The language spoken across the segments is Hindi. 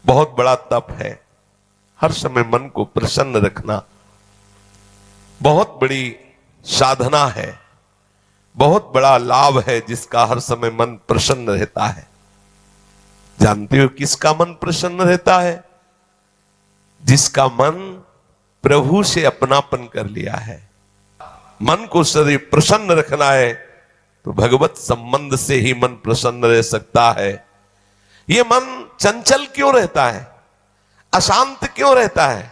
बहुत बड़ा तप है। हर समय मन को प्रसन्न रखना बहुत बड़ी साधना है, बहुत बड़ा लाभ है जिसका हर समय मन प्रसन्न रहता है। जानते हो किसका मन प्रसन्न रहता है? जिसका मन प्रभु से अपनापन कर लिया है। मन को सदैव प्रसन्न रखना है तो भगवत संबंध से ही मन प्रसन्न रह सकता है। ये मन चंचल क्यों रहता है, अशांत क्यों रहता है?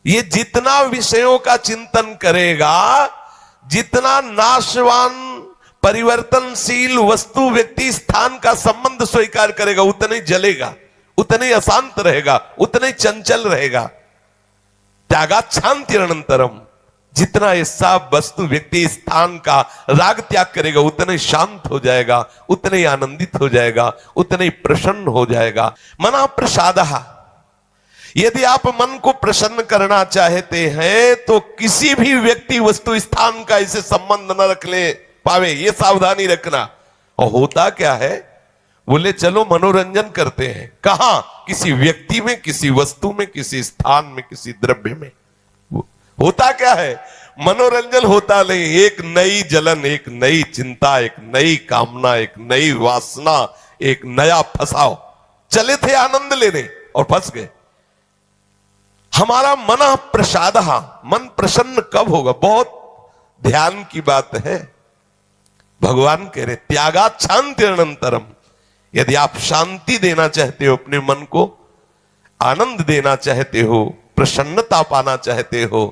ये जितना विषयों का चिंतन करेगा, जितना नाशवान परिवर्तनशील वस्तु व्यक्ति स्थान का संबंध स्वीकार करेगा, उतना ही जलेगा, उतना ही अशांत रहेगा, उतना ही चंचल रहेगा। त्यागात् शान्तिरनन्तरम, जितना ये सब वस्तु व्यक्ति स्थान का राग त्याग करेगा उतना ही शांत हो जाएगा, उतना ही आनंदित हो जाएगा, उतना ही प्रसन्न हो जाएगा। मना प्रसादः, यदि आप मन को प्रसन्न करना चाहते हैं तो किसी भी व्यक्ति वस्तु स्थान का इसे संबंध न रख ले पावे, ये सावधानी रखना। और होता क्या है, बोले चलो मनोरंजन करते हैं। कहां? किसी व्यक्ति में, किसी वस्तु में, किसी स्थान में, किसी द्रव्य में। होता क्या है, मनोरंजन होता नहीं, एक नई जलन, एक नई चिंता, एक नई कामना, एक नई वासना, एक नया फसाव। चले थे आनंद लेने और फंस गए। हमारा मन प्रसाद, मन प्रसन्न कब होगा? बहुत ध्यान की बात है। भगवान कह रहे त्यागात् शान्तिरनन्तरम, यदि आप शांति देना चाहते हो, अपने मन को आनंद देना चाहते हो, प्रसन्नता पाना चाहते हो,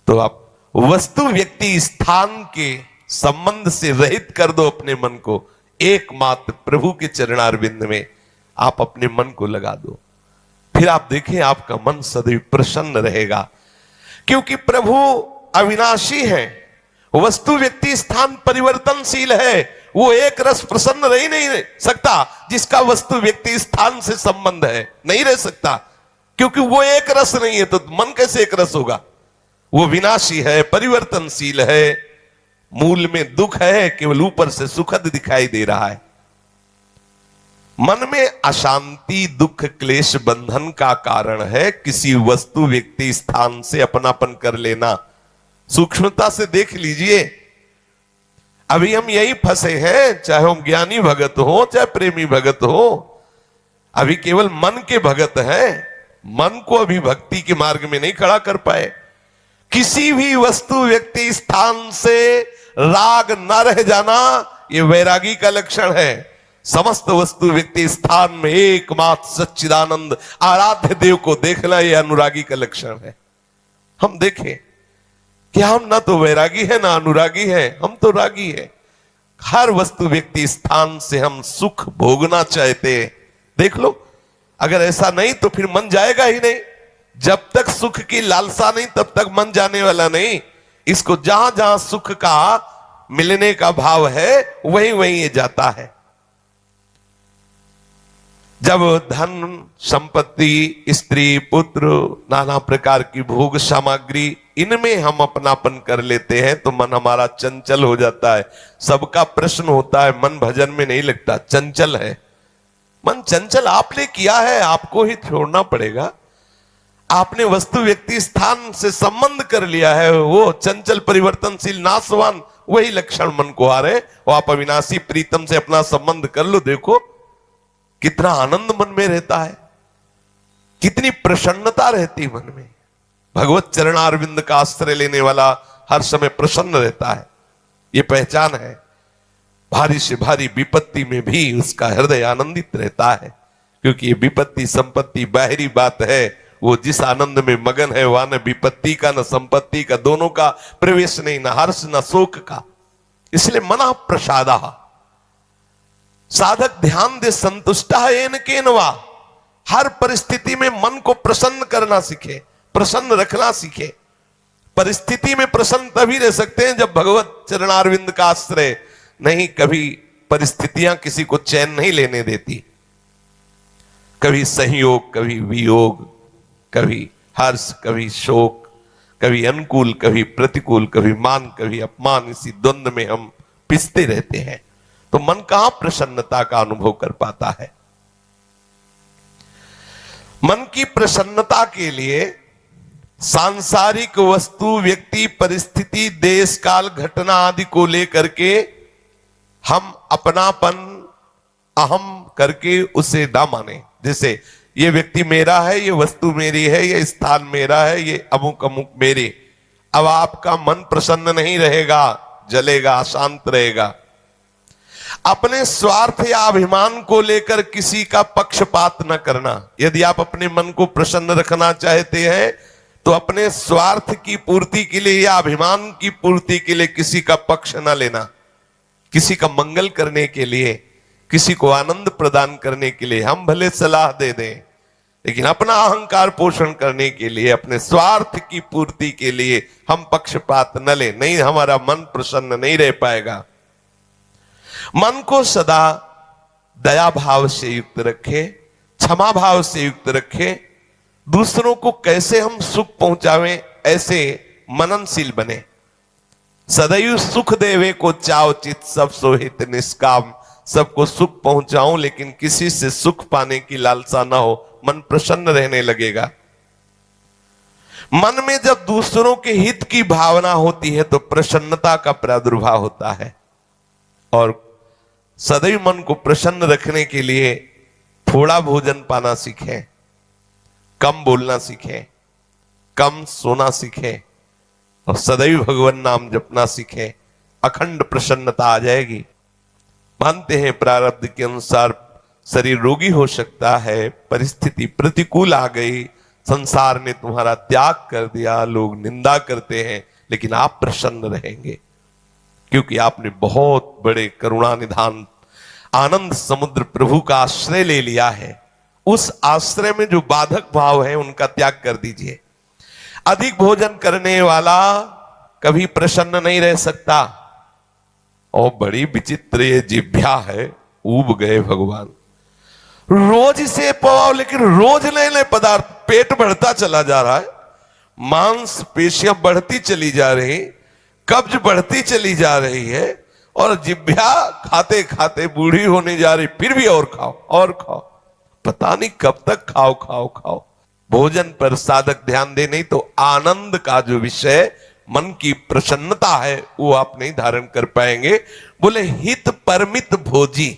तो आप वस्तु व्यक्ति स्थान के संबंध से रहित कर दो अपने मन को। एकमात्र प्रभु के चरणारविंद में आप अपने मन को लगा दो। फिर आप देखें आपका मन सदैव प्रसन्न रहेगा, क्योंकि प्रभु अविनाशी है, वस्तु व्यक्ति स्थान परिवर्तनशील है। वो एक रस प्रसन्न रह ही नहीं सकता जिसका वस्तु व्यक्ति स्थान से संबंध है, नहीं रह सकता, क्योंकि वो एक रस नहीं है तो मन कैसे एक रस होगा? वो विनाशी है, परिवर्तनशील है, मूल में दुख है, केवल ऊपर से सुखद दिखाई दे रहा है। मन में अशांति, दुख, क्लेश, बंधन का कारण है किसी वस्तु व्यक्ति स्थान से अपनापन कर लेना। सूक्ष्मता से देख लीजिए, अभी हम यही फंसे हैं, चाहे हम ज्ञानी भगत हो, चाहे प्रेमी भगत हो, अभी केवल मन के भगत हैं। मन को अभी भक्ति के मार्ग में नहीं खड़ा कर पाए। किसी भी वस्तु व्यक्ति स्थान से राग न रह जाना, यह वैरागी का लक्षण है। समस्त वस्तु व्यक्ति स्थान में एकमात्र सच्चिदानंद आराध्य देव को देखना, यह अनुरागी का लक्षण है। हम देखें कि हम ना तो वैरागी है ना अनुरागी है, हम तो रागी है। हर वस्तु व्यक्ति स्थान से हम सुख भोगना चाहते हैं। देख लो, अगर ऐसा नहीं तो फिर मन जाएगा ही नहीं। जब तक सुख की लालसा नहीं तब तक मन जाने वाला नहीं। इसको जहां जहां सुख का मिलने का भाव है वहीं वहीं ये जाता है। जब धन संपत्ति, स्त्री, पुत्र, नाना प्रकार की भोग सामग्री, इनमें हम अपनापन कर लेते हैं तो मन हमारा चंचल हो जाता है। सबका प्रश्न होता है, मन भजन में नहीं लगता, चंचल है। मन चंचल आपने किया है, आपको ही छोड़ना पड़ेगा। आपने वस्तु व्यक्ति स्थान से संबंध कर लिया है, वो चंचल परिवर्तनशील नाशवान, वही लक्षण मन को आ रहे। वो आप अविनाशी प्रीतम से अपना संबंध कर लो, देखो कितना आनंद मन में रहता है, कितनी प्रसन्नता रहती है मन में। भगवत चरणारविंद का आश्रय लेने वाला हर समय प्रसन्न रहता है, ये पहचान है। भारी से भारी विपत्ति में भी उसका हृदय आनंदित रहता है, क्योंकि ये विपत्ति संपत्ति बाहरी बात है। वो जिस आनंद में मगन है वहां न विपत्ति का न संपत्ति का दोनों का प्रवेश नहीं, न हर्ष न शोक का। इसलिए मना प्रसादः, साधक ध्यान दे संतुष्टा येन केनवा, हर परिस्थिति में मन को प्रसन्न करना सीखे, प्रसन्न रखना सीखे। परिस्थिति में प्रसन्न तभी रह सकते हैं जब भगवत चरणारविंद का आश्रय नहीं। कभी परिस्थितियां किसी को चैन नहीं लेने देती, कभी संयोग, कभी वियोग, कभी हर्ष, कभी शोक, कभी अनुकूल, कभी प्रतिकूल, कभी मान, कभी अपमान। इसी द्वंद्व में हम पिसते रहते हैं, तो मन कहां प्रसन्नता का अनुभव कर पाता है। मन की प्रसन्नता के लिए सांसारिक वस्तु, व्यक्ति, परिस्थिति, देश काल, घटना आदि को लेकर के हम अपनापन, अहम करके उसे ना माने। जैसे ये व्यक्ति मेरा है, ये वस्तु मेरी है, ये स्थान मेरा है, ये अमुक अमुक मेरे। अब आपका मन प्रसन्न नहीं रहेगा, जलेगा, अशांत रहेगा। अपने स्वार्थ या अभिमान को लेकर किसी का पक्षपात न करना। यदि आप अपने मन को प्रसन्न रखना चाहते हैं तो अपने स्वार्थ की पूर्ति के लिए या अभिमान की पूर्ति के लिए किसी का पक्ष न लेना। किसी का मंगल करने के लिए, किसी को आनंद प्रदान करने के लिए हम भले सलाह दे दें, लेकिन अपना अहंकार पोषण करने के लिए, अपने स्वार्थ की पूर्ति के लिए हम पक्षपात न लें। नहीं, हमारा मन प्रसन्न नहीं रह पाएगा। मन को सदा दया भाव से युक्त रखे, क्षमा भाव से युक्त रखे। दूसरों को कैसे हम सुख पहुंचावें, ऐसे मननशील बने। सदैव सुख देवे को चाव चित, सब सोहित निष्काम। सबको सुख पहुंचाऊं लेकिन किसी से सुख पाने की लालसा ना हो, मन प्रसन्न रहने लगेगा। मन में जब दूसरों के हित की भावना होती है तो प्रसन्नता का प्रादुर्भाव होता है। और सदैव मन को प्रसन्न रखने के लिए थोड़ा भोजन पाना सीखें, कम बोलना सीखें, कम सोना सीखें और सदैव भगवान नाम जपना सीखें। अखंड प्रसन्नता आ जाएगी। मानते हैं प्रारब्ध के अनुसार शरीर रोगी हो सकता है, परिस्थिति प्रतिकूल आ गई, संसार ने तुम्हारा त्याग कर दिया, लोग निंदा करते हैं, लेकिन आप प्रसन्न रहेंगे क्योंकि आपने बहुत बड़े करुणा निधान आनंद समुद्र प्रभु का आश्रय ले लिया है। उस आश्रय में जो बाधक भाव है उनका त्याग कर दीजिए। अधिक भोजन करने वाला कभी प्रसन्न नहीं रह सकता। और बड़ी विचित्र ये जिह्वा है, ऊब गए भगवान। रोज इसे पवाओ, लेकिन रोज नए नए पदार्थ, पेट बढ़ता चला जा रहा है, मांस पेशियां बढ़ती चली जा रही, कब्ज बढ़ती चली जा रही है और जिह्वा खाते खाते बूढ़ी होने जा रही, फिर भी और खाओ और खाओ। पता नहीं कब तक खाओ खाओ खाओ। भोजन पर साधक ध्यान दे, नहीं तो आनंद का जो विषय मन की प्रसन्नता है वो आप नहीं धारण कर पाएंगे। बोले हित परमित भोजी,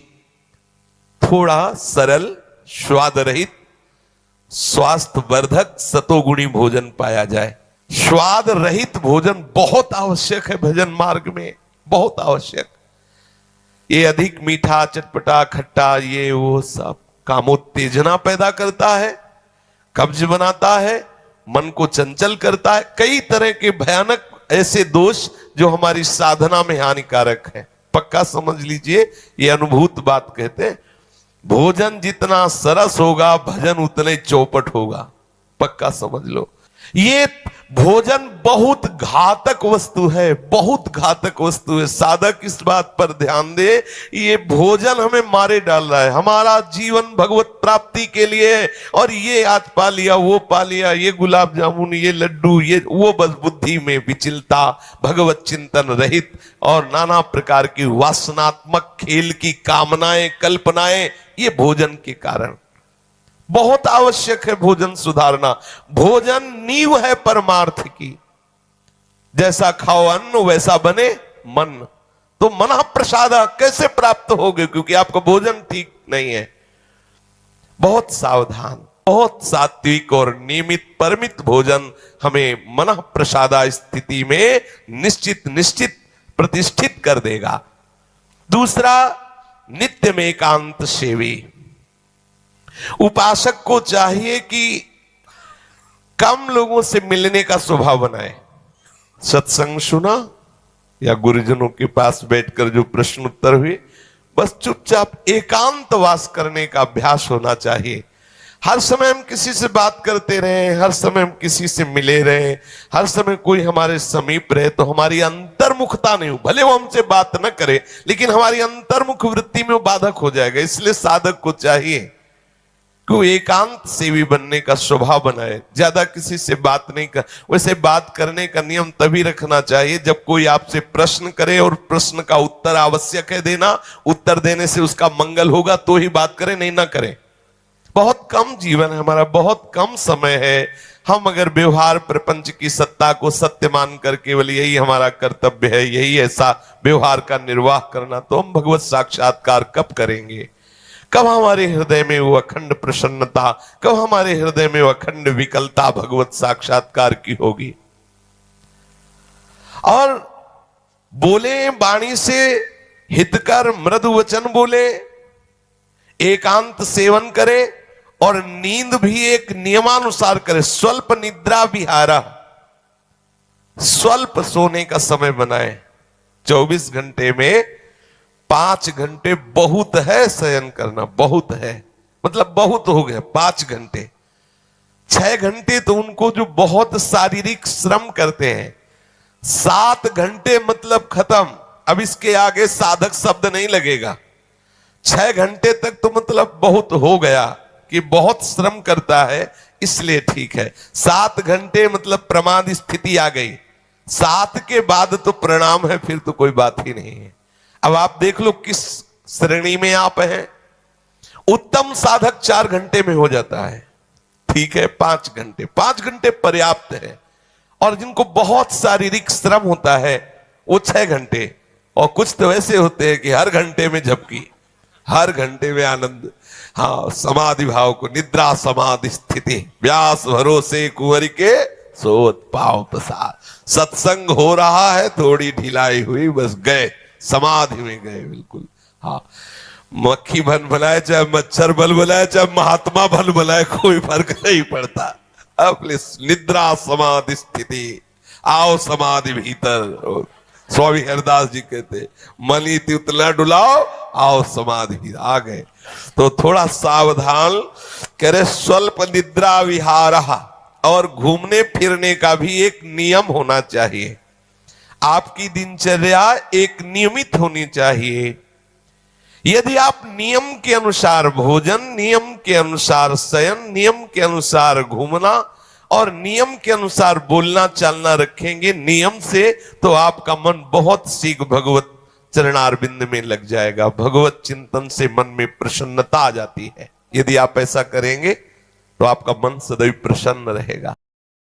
थोड़ा सरल, स्वाद रहित, स्वास्थ्य वर्धक, सतोगुणी भोजन पाया जाए। स्वाद रहित भोजन बहुत आवश्यक है भजन मार्ग में, बहुत आवश्यक। ये अधिक मीठा, चटपटा, खट्टा, ये वो सब कामोत्तेजना पैदा करता है, कब्ज बनाता है, मन को चंचल करता है। कई तरह के भयानक ऐसे दोष जो हमारी साधना में हानिकारक है। पक्का समझ लीजिए, ये अनुभूत बात कहते हैं। भोजन जितना सरस होगा, भजन उतने चौपट होगा। पक्का समझ लो। ये भोजन बहुत घातक वस्तु है, बहुत घातक वस्तु है। साधक इस बात पर ध्यान दे, ये भोजन हमें मारे डाल रहा है। हमारा जीवन भगवत प्राप्ति के लिए है और ये आज पा लिया, वो पा लिया, ये गुलाब जामुन, ये लड्डू, ये वो, बस बुद्धि में विचलता, भगवत चिंतन रहित और नाना प्रकार की वासनात्मक खेल की कामनाएं, कल्पनाएं, ये भोजन के कारण। बहुत आवश्यक है भोजन सुधारना। भोजन नींव है परमार्थ की। जैसा खाओ अन्न वैसा बने मन। तो मन प्रसाद कैसे प्राप्त होगे, क्योंकि आपका भोजन ठीक नहीं है। बहुत सावधान, बहुत सात्विक और नियमित परमित भोजन हमें मन प्रसादा स्थिति में निश्चित प्रतिष्ठित कर देगा। दूसरा, नित्य में एकांत सेवी। उपासक को चाहिए कि कम लोगों से मिलने का स्वभाव बनाए। सत्संग सुना या गुरुजनों के पास बैठकर जो प्रश्न उत्तर हुए, बस चुपचाप एकांतवास करने का अभ्यास होना चाहिए। हर समय हम किसी से बात करते रहे, हर समय हम किसी से मिले रहे, हर समय कोई हमारे समीप रहे, तो हमारी अंतर्मुखता नहीं हो। भले वो हमसे बात न करे, लेकिन हमारी अंतर्मुख वृत्ति में वो बाधक हो जाएगा। इसलिए साधक को चाहिए कि एकांत सेवी बनने का स्वभाव बनाए। ज्यादा किसी से बात नहीं कर। वैसे बात करने का नियम तभी रखना चाहिए जब कोई आपसे प्रश्न करे और प्रश्न का उत्तर आवश्यक है देना, उत्तर देने से उसका मंगल होगा तो ही बात करें, नहीं ना करें। बहुत कम जीवन है हमारा, बहुत कम समय है। हम अगर व्यवहार प्रपंच की सत्ता को सत्य मानकर केवल यही हमारा कर्तव्य है, यही ऐसा व्यवहार का निर्वाह करना, तो हम भगवत साक्षात्कार कब करेंगे? कब हमारे हृदय में वो अखंड प्रसन्नता, कब हमारे हृदय में वो अखंड विकलता भगवत साक्षात्कार की होगी? और बोले वाणी से हितकर मृदु वचन बोले, एकांत सेवन करे और नींद भी एक नियमानुसार करे। स्वल्प निद्रा विहारा, स्वल्प सोने का समय बनाए। 24 घंटे में 5 घंटे बहुत है शयन करना, बहुत है, मतलब बहुत हो गया 5 घंटे। 6 घंटे तो उनको जो बहुत शारीरिक श्रम करते हैं, 7 घंटे मतलब खत्म, अब इसके आगे साधक शब्द नहीं लगेगा। 6 घंटे तक तो मतलब बहुत हो गया कि बहुत श्रम करता है, इसलिए ठीक है। 7 घंटे मतलब प्रमाद स्थिति आ गई, 7 के बाद तो प्रणाम है, फिर तो कोई बात ही नहीं है। अब आप देख लो किस श्रेणी में आप हैं। उत्तम साधक 4 घंटे में हो जाता है, ठीक है। 5 घंटे, 5 घंटे पर्याप्त है। और जिनको बहुत शारीरिक श्रम होता है वो 6 घंटे, और कुछ तो ऐसे होते हैं कि हर घंटे में झपकी, हर घंटे में आनंद। हाँ, समाधि भाव को, निद्रा समाधि स्थिति, व्यास भरोसे कुंवर के सोत पाव प्रसाद। सत्संग हो रहा है, थोड़ी ढिलाई हुई, बस गए समाधि में गए, बिल्कुल। हाँ, मक्खी बन बनाए चाहे मच्छर बन बनाए चाहे महात्मा बन बनाए, कोई फर्क नहीं पड़ता। अपने निद्रा समाधि स्थिति, आओ समाधि भीतर। स्वामी हरदास जी कहते, मनी उतना डुलाओ, आओ समाधि भीतर। आ गए तो थोड़ा सावधान करे। स्वल्प निद्रा विहारा, और घूमने फिरने का भी एक नियम होना चाहिए। आपकी दिनचर्या एक नियमित होनी चाहिए। यदि आप नियम के अनुसार भोजन, नियम के अनुसार शयन, नियम के अनुसार घूमना और नियम के अनुसार बोलना चालना रखेंगे नियम से, तो आपका मन बहुत शीघ्र भगवत चरणारविंद में लग जाएगा। भगवत चिंतन से मन में प्रसन्नता आ जाती है। यदि आप ऐसा करेंगे तो आपका मन सदैव प्रसन्न रहेगा।